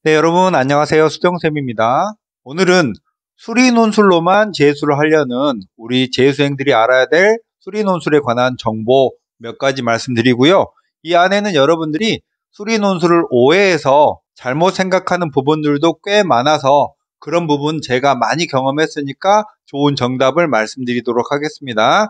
네, 여러분 안녕하세요. 수정쌤입니다. 오늘은 수리논술로만 재수를 하려는 우리 재수생들이 알아야 될 수리논술에 관한 정보 몇 가지 말씀드리고요. 이 안에는 여러분들이 수리논술을 오해해서 잘못 생각하는 부분들도 꽤 많아서 그런 부분 제가 많이 경험했으니까 좋은 정답을 말씀드리도록 하겠습니다.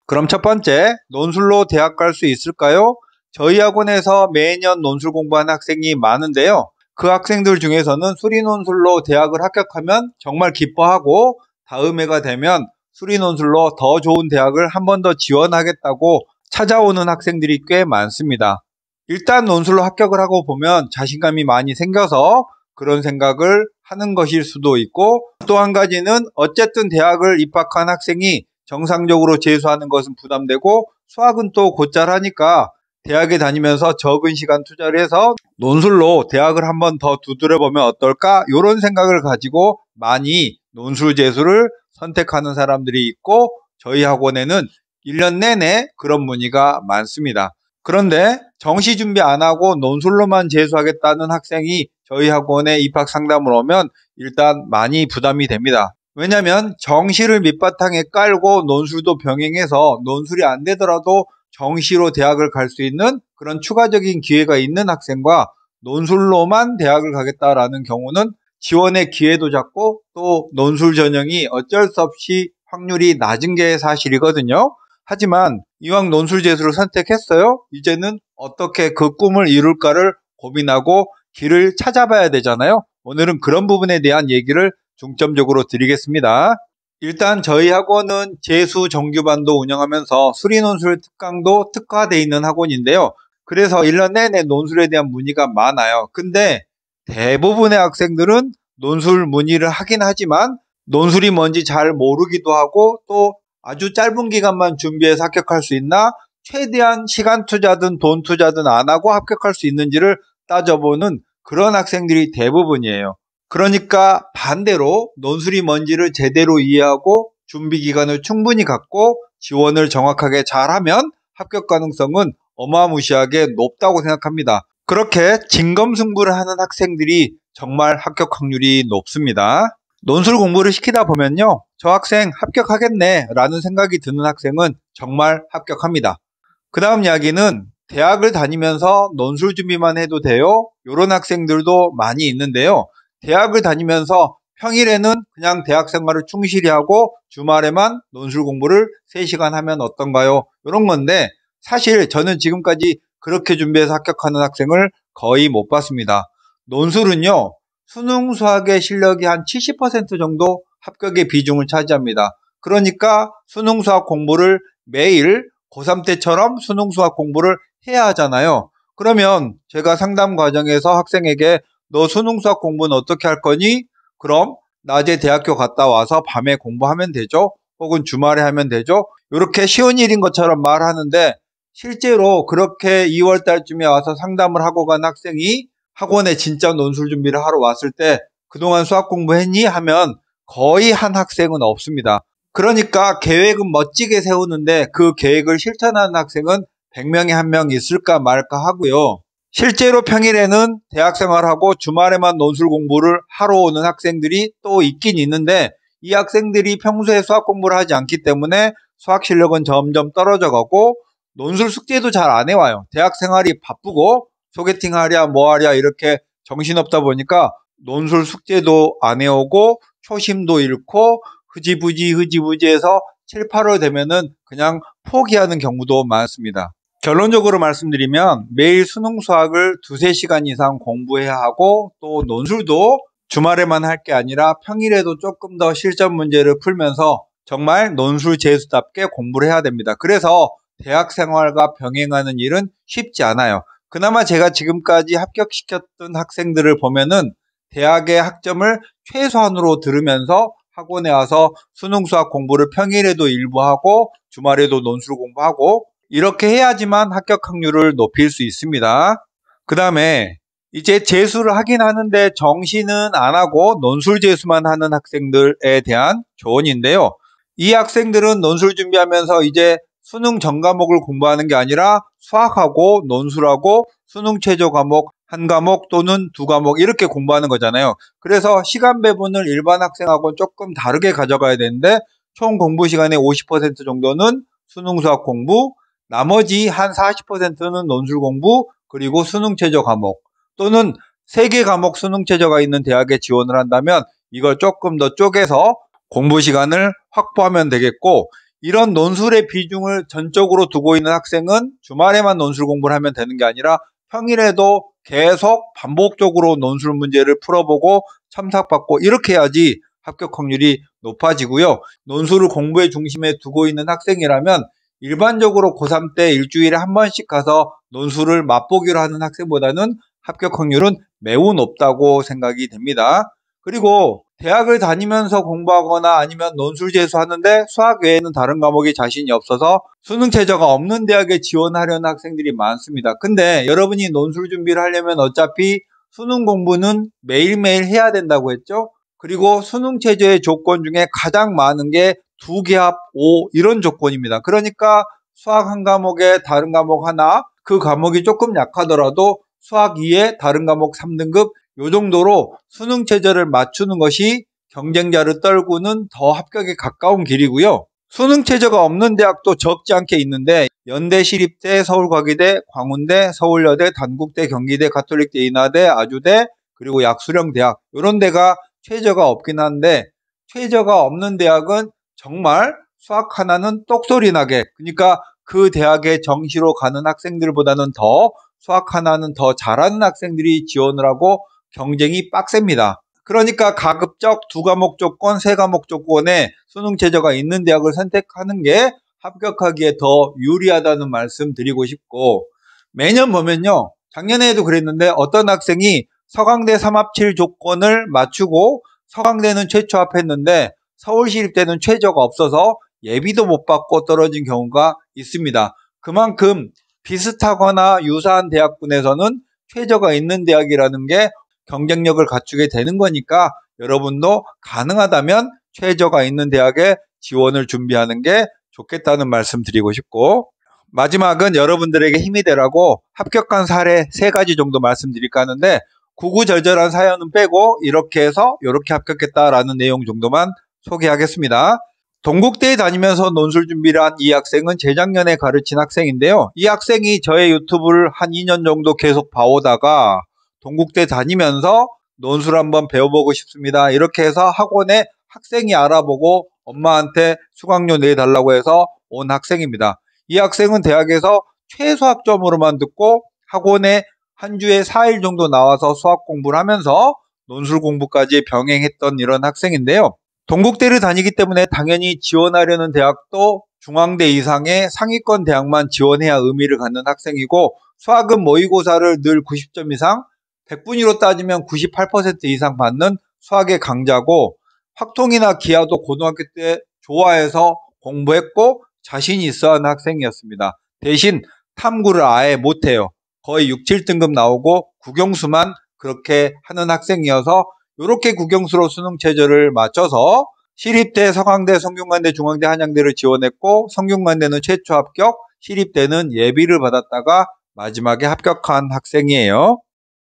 그럼 첫 번째, 논술로 대학 갈 수 있을까요? 저희 학원에서 매년 논술 공부하는 학생이 많은데요. 그 학생들 중에서는 수리논술로 대학을 합격하면 정말 기뻐하고 다음 해가 되면 수리논술로 더 좋은 대학을 한 번 더 지원하겠다고 찾아오는 학생들이 꽤 많습니다. 일단 논술로 합격을 하고 보면 자신감이 많이 생겨서 그런 생각을 하는 것일 수도 있고, 또 한 가지는 어쨌든 대학을 입학한 학생이 정상적으로 재수하는 것은 부담되고 수학은 또 곧잘 하니까 대학에 다니면서 적은 시간 투자를 해서 논술로 대학을 한 번 더 두드려보면 어떨까? 이런 생각을 가지고 많이 논술 재수를 선택하는 사람들이 있고, 저희 학원에는 1년 내내 그런 문의가 많습니다. 그런데 정시 준비 안 하고 논술로만 재수하겠다는 학생이 저희 학원에 입학 상담을 오면 일단 많이 부담이 됩니다. 왜냐하면 정시를 밑바탕에 깔고 논술도 병행해서 논술이 안 되더라도 정시로 대학을 갈 수 있는 그런 추가적인 기회가 있는 학생과 논술로만 대학을 가겠다라는 경우는 지원의 기회도 작고 또 논술 전형이 어쩔 수 없이 확률이 낮은 게 사실이거든요. 하지만 이왕 논술 재수를 선택했어요. 이제는 어떻게 그 꿈을 이룰까를 고민하고 길을 찾아봐야 되잖아요. 오늘은 그런 부분에 대한 얘기를 중점적으로 드리겠습니다. 일단 저희 학원은 재수 정규반도 운영하면서 수리논술 특강도 특화되어 있는 학원인데요. 그래서 1년 내내 논술에 대한 문의가 많아요. 근데 대부분의 학생들은 논술 문의를 하긴 하지만 논술이 뭔지 잘 모르기도 하고, 또 아주 짧은 기간만 준비해서 합격할 수 있나, 최대한 시간 투자든 돈 투자든 안 하고 합격할 수 있는지를 따져보는 그런 학생들이 대부분이에요. 그러니까 반대로 논술이 뭔지를 제대로 이해하고 준비 기간을 충분히 갖고 지원을 정확하게 잘하면 합격 가능성은 어마무시하게 높다고 생각합니다. 그렇게 진검승부를 하는 학생들이 정말 합격 확률이 높습니다. 논술 공부를 시키다 보면요, 저 학생 합격하겠네 라는 생각이 드는 학생은 정말 합격합니다. 그 다음 이야기는 대학을 다니면서 논술 준비만 해도 돼요? 이런 학생들도 많이 있는데요. 대학을 다니면서 평일에는 그냥 대학 생활을 충실히 하고 주말에만 논술 공부를 3시간 하면 어떤가요? 이런 건데, 사실 저는 지금까지 그렇게 준비해서 합격하는 학생을 거의 못 봤습니다. 논술은요, 수능 수학의 실력이 한 70% 정도 합격의 비중을 차지합니다. 그러니까 수능 수학 공부를 매일 고3 때처럼 수능 수학 공부를 해야 하잖아요. 그러면 제가 상담 과정에서 학생에게 너 수능 수학 공부는 어떻게 할 거니? 그럼 낮에 대학교 갔다 와서 밤에 공부하면 되죠? 혹은 주말에 하면 되죠? 이렇게 쉬운 일인 것처럼 말하는데, 실제로 그렇게 2월 달쯤에 와서 상담을 하고 간 학생이 학원에 진짜 논술 준비를 하러 왔을 때 그동안 수학 공부했니? 하면 거의 한 학생은 없습니다. 그러니까 계획은 멋지게 세우는데 그 계획을 실천하는 학생은 100명에 1명 있을까 말까 하고요. 실제로 평일에는 대학 생활하고 주말에만 논술 공부를 하러 오는 학생들이 또 있긴 있는데, 이 학생들이 평소에 수학 공부를 하지 않기 때문에 수학 실력은 점점 떨어져 가고 논술 숙제도 잘 안 해와요. 대학 생활이 바쁘고 소개팅 하랴 뭐 하랴 이렇게 정신없다 보니까 논술 숙제도 안 해오고 초심도 잃고 흐지부지 해서 7, 8월 되면은 그냥 포기하는 경우도 많습니다. 결론적으로 말씀드리면 매일 수능 수학을 2~3시간 이상 공부해야 하고, 또 논술도 주말에만 할 게 아니라 평일에도 조금 더 실전 문제를 풀면서 정말 논술 재수답게 공부를 해야 됩니다. 그래서 대학 생활과 병행하는 일은 쉽지 않아요. 그나마 제가 지금까지 합격시켰던 학생들을 보면은 대학의 학점을 최소한으로 들으면서 학원에 와서 수능 수학 공부를 평일에도 일부 하고 주말에도 논술 공부하고 이렇게 해야지만 합격 확률을 높일 수 있습니다. 그 다음에 이제 재수를 하긴 하는데 정시는 안 하고 논술 재수만 하는 학생들에 대한 조언인데요. 이 학생들은 논술 준비하면서 이제 수능 전 과목을 공부하는 게 아니라 수학하고 논술하고 수능 최저 과목 한 과목 또는 두 과목 이렇게 공부하는 거잖아요. 그래서 시간 배분을 일반 학생하고는 조금 다르게 가져가야 되는데 총 공부 시간의 50% 정도는 수능 수학 공부, 나머지 한 40%는 논술 공부, 그리고 수능 최저 과목 또는 3개 과목 수능 최저가 있는 대학에 지원을 한다면 이걸 조금 더 쪼개서 공부 시간을 확보하면 되겠고, 이런 논술의 비중을 전적으로 두고 있는 학생은 주말에만 논술 공부를 하면 되는 게 아니라 평일에도 계속 반복적으로 논술 문제를 풀어보고 첨삭받고 이렇게 해야지 합격 확률이 높아지고요. 논술을 공부의 중심에 두고 있는 학생이라면 일반적으로 고3 때 일주일에 한 번씩 가서 논술을 맛보기로 하는 학생보다는 합격 확률은 매우 높다고 생각이 됩니다. 그리고 대학을 다니면서 공부하거나 아니면 논술 재수하는데 수학 외에는 다른 과목에 자신이 없어서 수능 최저가 없는 대학에 지원하려는 학생들이 많습니다. 근데 여러분이 논술 준비를 하려면 어차피 수능 공부는 매일매일 해야 된다고 했죠? 그리고 수능 최저의 조건 중에 가장 많은 게 2개 합 5 이런 조건입니다. 그러니까 수학 한 과목에 다른 과목 하나, 그 과목이 조금 약하더라도 수학 2에 다른 과목 3등급 요 정도로 수능 최저를 맞추는 것이 경쟁자를 떨구는 더 합격에 가까운 길이고요. 수능 최저가 없는 대학도 적지 않게 있는데 연대, 시립대, 서울과기대, 광운대, 서울여대, 단국대, 경기대, 가톨릭대, 인하대, 아주대, 그리고 약수령대학 이런 데가 최저가 없긴 한데, 최저가 없는 대학은 정말 수학 하나는 똑소리 나게, 그러니까 그 대학에 정시로 가는 학생들보다는 더 수학 하나는 더 잘하는 학생들이 지원을 하고 경쟁이 빡셉니다. 그러니까 가급적 2과목 조건, 3과목 조건에 수능 최저가 있는 대학을 선택하는 게 합격하기에 더 유리하다는 말씀 드리고 싶고, 매년 보면요, 작년에도 그랬는데 어떤 학생이 서강대 3합7 조건을 맞추고 서강대는 최초 합했는데 서울시립대는 최저가 없어서 예비도 못 받고 떨어진 경우가 있습니다. 그만큼 비슷하거나 유사한 대학군에서는 최저가 있는 대학이라는 게 경쟁력을 갖추게 되는 거니까 여러분도 가능하다면 최저가 있는 대학에 지원을 준비하는 게 좋겠다는 말씀 드리고 싶고, 마지막은 여러분들에게 힘이 되라고 합격한 사례 3가지 정도 말씀드릴까 하는데, 구구절절한 사연은 빼고 이렇게 해서 이렇게 합격했다라는 내용 정도만 소개하겠습니다. 동국대에 다니면서 논술 준비를 한 이 학생은 재작년에 가르친 학생인데요. 이 학생이 저의 유튜브를 한 2년 정도 계속 봐오다가 동국대 다니면서 논술 한번 배워보고 싶습니다. 이렇게 해서 학원에 학생이 알아보고 엄마한테 수강료 내달라고 해서 온 학생입니다. 이 학생은 대학에서 최소학점으로만 듣고 학원에 한 주에 4일 정도 나와서 수학 공부를 하면서 논술 공부까지 병행했던 이런 학생인데요. 동국대를 다니기 때문에 당연히 지원하려는 대학도 중앙대 이상의 상위권 대학만 지원해야 의미를 갖는 학생이고, 수학은 모의고사를 늘 90점 이상, 100분위로 따지면 98% 이상 받는 수학의 강자고, 확통이나 기하도 고등학교 때 좋아해서 공부했고 자신이 있어 하는 학생이었습니다. 대신 탐구를 아예 못해요. 거의 6, 7등급 나오고 국영수만 그렇게 하는 학생이어서 이렇게 국영수로 수능 최저를 맞춰서 시립대, 서강대, 성균관대, 중앙대, 한양대를 지원했고, 성균관대는 최초 합격, 시립대는 예비를 받았다가 마지막에 합격한 학생이에요.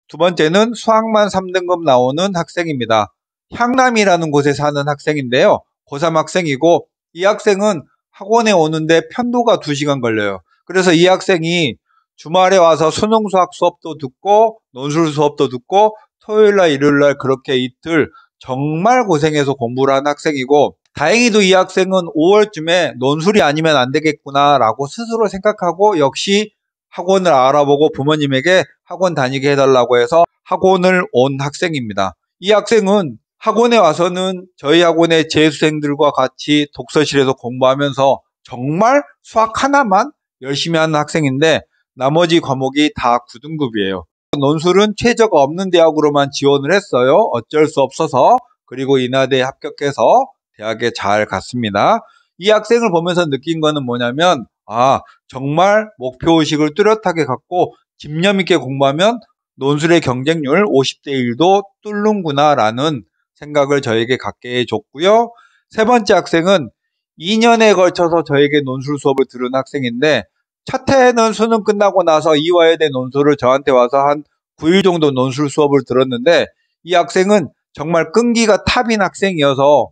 두 번째는 수학만 3등급 나오는 학생입니다. 향남이라는 곳에 사는 학생인데요. 고3 학생이고, 이 학생은 학원에 오는데 편도가 2시간 걸려요. 그래서 이 학생이 주말에 와서 수능 수학 수업도 듣고 논술 수업도 듣고 토요일날 일요일날 그렇게 이틀 정말 고생해서 공부를 한 학생이고, 다행히도 이 학생은 5월쯤에 논술이 아니면 안 되겠구나 라고 스스로 생각하고 역시 학원을 알아보고 부모님에게 학원 다니게 해달라고 해서 학원을 온 학생입니다. 이 학생은 학원에 와서는 저희 학원의 재수생들과 같이 독서실에서 공부하면서 정말 수학 하나만 열심히 하는 학생인데 나머지 과목이 다 9등급이에요. 논술은 최저가 없는 대학으로만 지원을 했어요. 어쩔 수 없어서. 그리고 인하대에 합격해서 대학에 잘 갔습니다. 이 학생을 보면서 느낀 거는 뭐냐면, 정말 목표의식을 뚜렷하게 갖고 집념 있게 공부하면 논술의 경쟁률 50대 1도 뚫는구나 라는 생각을 저에게 갖게 해줬고요. 세 번째 학생은 2년에 걸쳐서 저에게 논술 수업을 들은 학생인데, 첫 해는 수능 끝나고 나서 이화여대 논술을 저한테 와서 한 9일 정도 논술 수업을 들었는데 이 학생은 정말 끈기가 탑인 학생이어서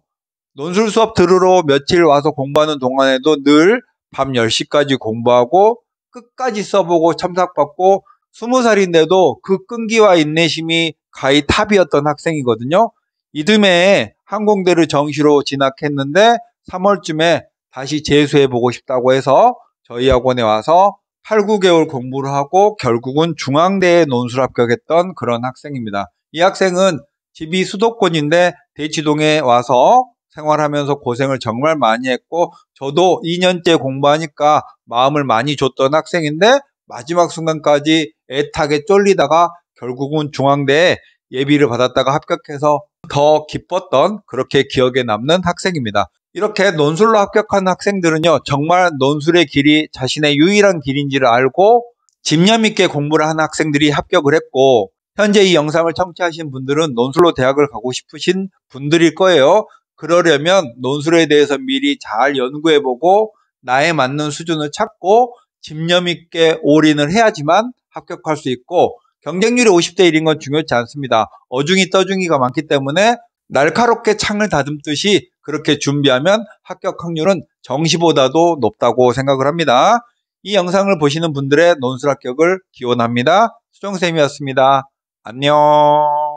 논술 수업 들으러 며칠 와서 공부하는 동안에도 늘 밤 10시까지 공부하고 끝까지 써보고 첨삭받고 20살인데도 그 끈기와 인내심이 가히 탑이었던 학생이거든요. 이듬해 항공대를 정시로 진학했는데 3월쯤에 다시 재수해보고 싶다고 해서 저희 학원에 와서 8, 9개월 공부를 하고 결국은 중앙대에 논술 합격했던 그런 학생입니다. 이 학생은 집이 수도권인데 대치동에 와서 생활하면서 고생을 정말 많이 했고 저도 2년째 공부하니까 마음을 많이 줬던 학생인데 마지막 순간까지 애타게 쫄리다가 결국은 중앙대에 예비를 받았다가 합격해서 더 기뻤던 그렇게 기억에 남는 학생입니다. 이렇게 논술로 합격한 학생들은요, 정말 논술의 길이 자신의 유일한 길인지를 알고 집념 있게 공부를 한 학생들이 합격을 했고, 현재 이 영상을 청취하신 분들은 논술로 대학을 가고 싶으신 분들일 거예요. 그러려면 논술에 대해서 미리 잘 연구해보고 나에 맞는 수준을 찾고 집념 있게 올인을 해야지만 합격할 수 있고, 경쟁률이 50대 1인 건 중요치 않습니다. 어중이 떠중이가 많기 때문에 날카롭게 창을 다듬듯이 그렇게 준비하면 합격 확률은 정시보다도 높다고 생각을 합니다. 이 영상을 보시는 분들의 논술 합격을 기원합니다. 수정쌤이었습니다. 안녕.